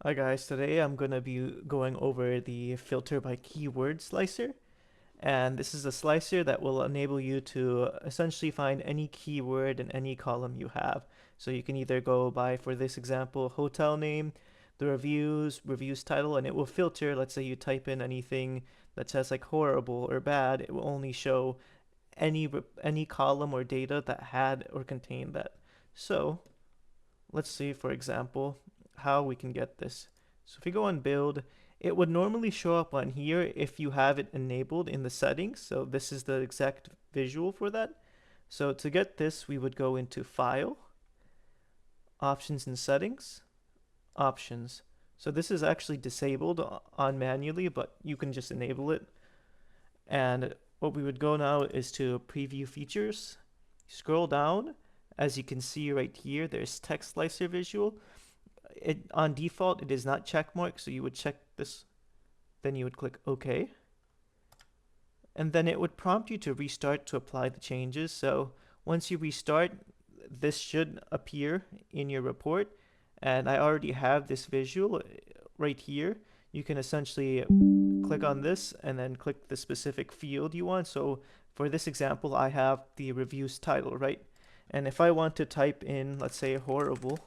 Hi guys, today I'm going to be going over the filter by keyword slicer, and this is a slicer that will enable you to essentially find any keyword in any column you have. So you can either go by, for this example, hotel name, the reviews title, and it will filter. Let's say you type in anything that says like horrible or bad, it will only show any column or data that had or contained that. So let's see, for example, how we can get this. So if we go on build, it would normally show up on here if you have it enabled in the settings. So this is the exact visual for that. So to get this, we would go into File, Options and Settings, Options. So this is actually disabled on manually, but you can just enable it. And what we would go now is to Preview Features. Scroll down. As you can see right here, there's Text Slicer Visual. On default, it is not checkmarked, so you would check this, then you would click OK. And then it would prompt you to restart to apply the changes. So once you restart, this should appear in your report. And I already have this visual right here. You can essentially click on this and then click the specific field you want. So for this example, I have the reviews title, right? And if I want to type in, let's say, horrible,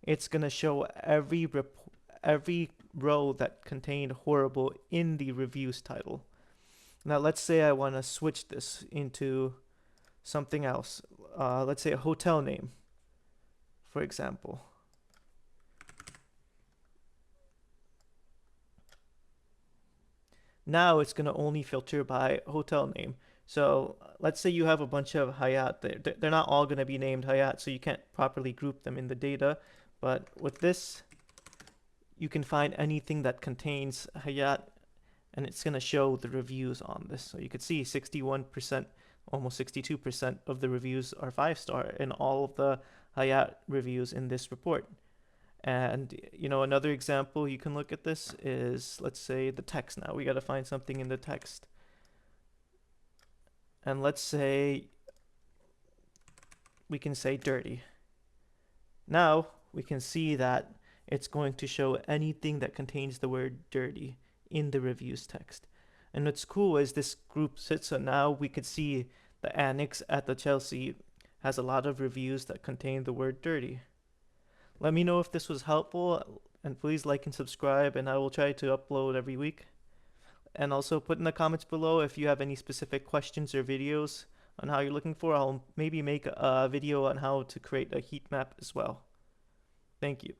it's going to show every row that contained horrible in the reviews title. Now let's say I want to switch this into something else. Let's say a hotel name, for example. Now it's going to only filter by hotel name. So let's say you have a bunch of Hyatt. They're not all going to be named Hyatt, so you can't properly group them in the data. But with this, you can find anything that contains Hyatt, and it's going to show the reviews on this. So you could see 61%, almost 62% of the reviews are 5-star in all of the Hyatt reviews in this report. And another example you can look at this is, let's say, the text. Now we got to find something in the text. And let's say we can say dirty. Now we can see that it's going to show anything that contains the word dirty in the reviews text. And what's cool is this group sits, so now we could see the annex at the Chelsea has a lot of reviews that contain the word dirty. Let me know if this was helpful, and please like and subscribe, and I will try to upload every week. And also put in the comments below if you have any specific questions or videos on how you're looking for. I'll maybe make a video on how to create a heat map as well. Thank you.